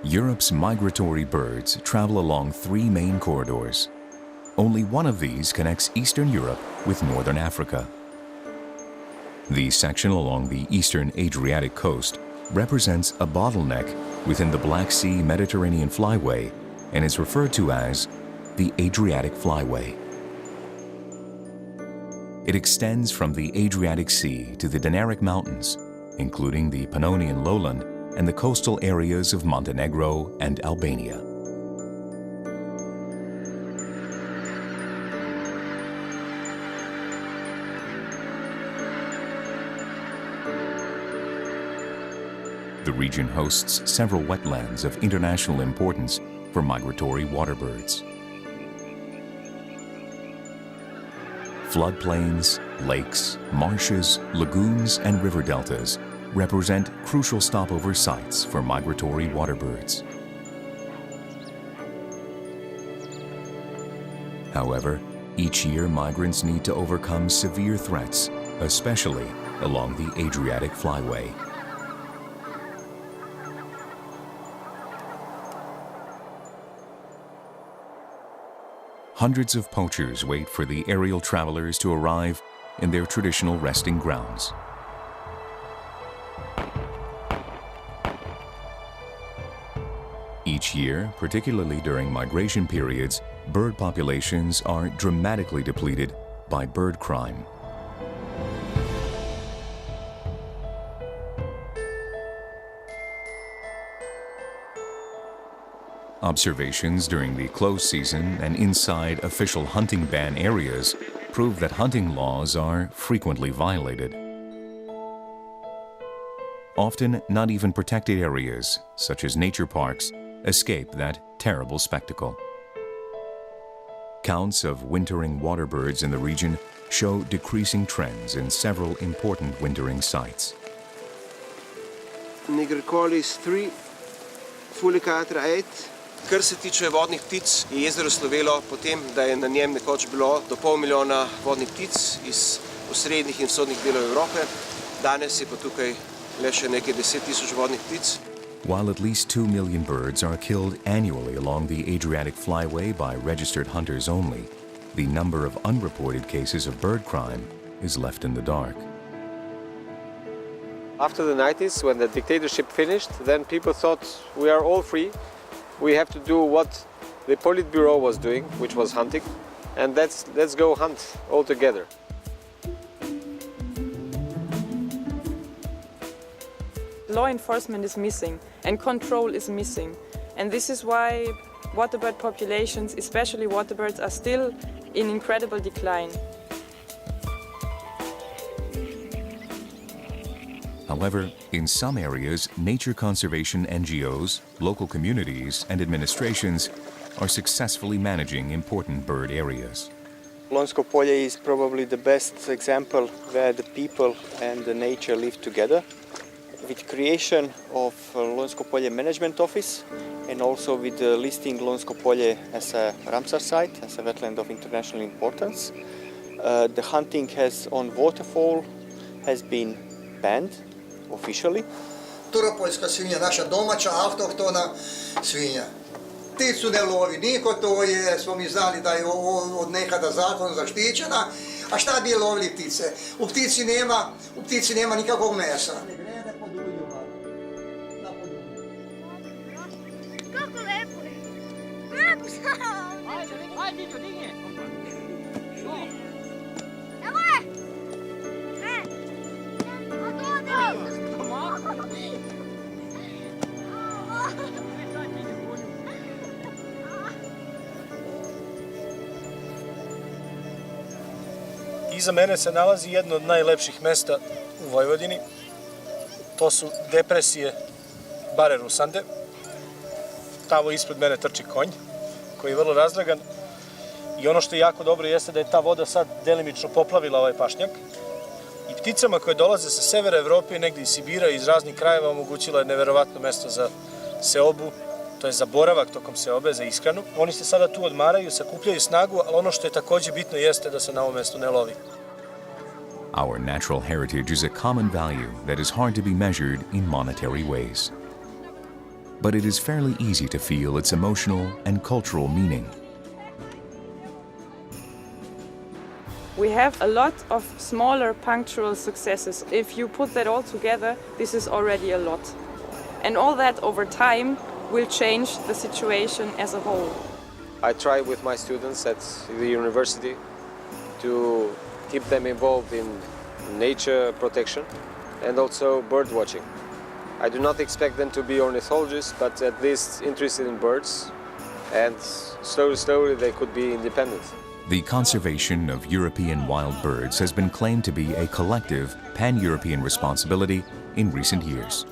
Europe's migratory birds travel along three main corridors. Only one of these connects Eastern Europe with Northern Africa. The section along the eastern Adriatic coast represents a bottleneck within the Black Sea Mediterranean Flyway and is referred to as the Adriatic Flyway. It extends from the Adriatic Sea to the Dinaric Mountains, including the Pannonian lowland and the coastal areas of Montenegro and Albania. The region hosts several wetlands of international importance for migratory waterbirds. Floodplains, lakes, marshes, lagoons, and river deltas represent crucial stopover sites for migratory waterbirds. However, each year migrants need to overcome severe threats, especially along the Adriatic Flyway. Hundreds of poachers wait for the aerial travelers to arrive in their traditional resting grounds. Each year, particularly during migration periods, bird populations are dramatically depleted by bird crime. Observations during the close season and inside official hunting ban areas prove that hunting laws are frequently violated. Often, not even protected areas, such as nature parks, escape that terrible spectacle. Counts of wintering waterbirds in the region show decreasing trends in several important wintering sites. Migratory 3, Fulicatra 8. Kar se tiče vodnih ptic, je jezero slovelo potem, da je na njem nekoč bilo do pol milijona vodnih ptic iz osrednjih in vzhodnih delov Evrope. Danes je pa tukaj le še nekaj 10,000 vodnih ptic. While at least 2 million birds are killed annually along the Adriatic Flyway by registered hunters only, the number of unreported cases of bird crime is left in the dark. After the 90s, when the dictatorship finished, then people thought we are all free. We have to do what the Politburo was doing, which was hunting, and let's go hunt all together. Law enforcement is missing and control is missing, and this is why waterbird populations, especially waterbirds, are still in incredible decline. However, in some areas, nature conservation NGOs, local communities, and administrations are successfully managing important bird areas. Lonjsko polje is probably the best example where the people and the nature live together. With creation of Lonjsko polje Management Office and also with the listing Lonjsko polje as a Ramsar site, as a wetland of international importance, the hunting on waterfowl has been banned officially. Turopoljska svinja, naša domaća, autohtona svinja. Pticu ne lovi niko, smo mi znali da je od nekada zakon zaštićena, a šta bi lovili ptice? U ptici nema nikakvog mesa. Kako lepo je! Lepo sam! Ajde, Diđo, digne! Evo je! Ne! A to ne! Iza mene se nalazi jedno od najlepših mesta u Vojvodini. To su depresije Bare Rusande. Tamo ispred mene trči konj, koji je vrlo razdragan. I ono što je jako dobro jeste da je ta voda sad delimično poplavila ovaj pašnjak. I pticama koje dolaze sa severa Evrope i negdje iz Sibira i iz raznih krajeva omogućila je neverovatno mesto za seobu, to je za boravak tokom seobe, za ishranu. Oni se sada tu odmaraju, sakupljaju snagu, ali ono što je također bitno jeste da se na ovom mestu ne lovi. Our natural heritage is a common value that is hard to be measured in monetary ways. but it is fairly easy to feel its emotional and cultural meaning. We have a lot of smaller punctual successes. If you put that all together, this is already a lot. And all that over time will change the situation as a whole. I try with my students at the university to keep them involved in nature protection and also bird watching. I do not expect them to be ornithologists, but at least interested in birds, and slowly they could be independent. The conservation of European wild birds has been claimed to be a collective, pan-European responsibility in recent years.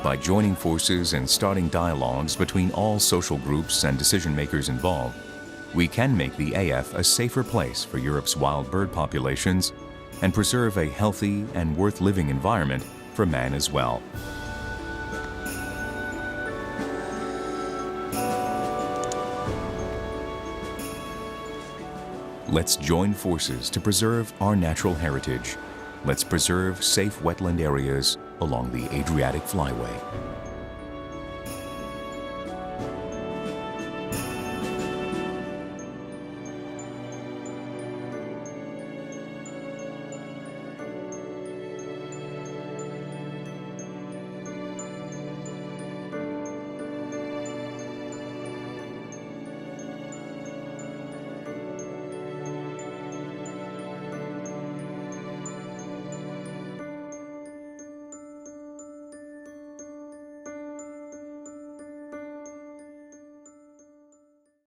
By joining forces and starting dialogues between all social groups and decision-makers involved, we can make the AF a safer place for Europe's wild bird populations and preserve a healthy and worth-living environment for man as well. Let's join forces to preserve our natural heritage. Let's preserve safe wetland areas along the Adriatic Flyway.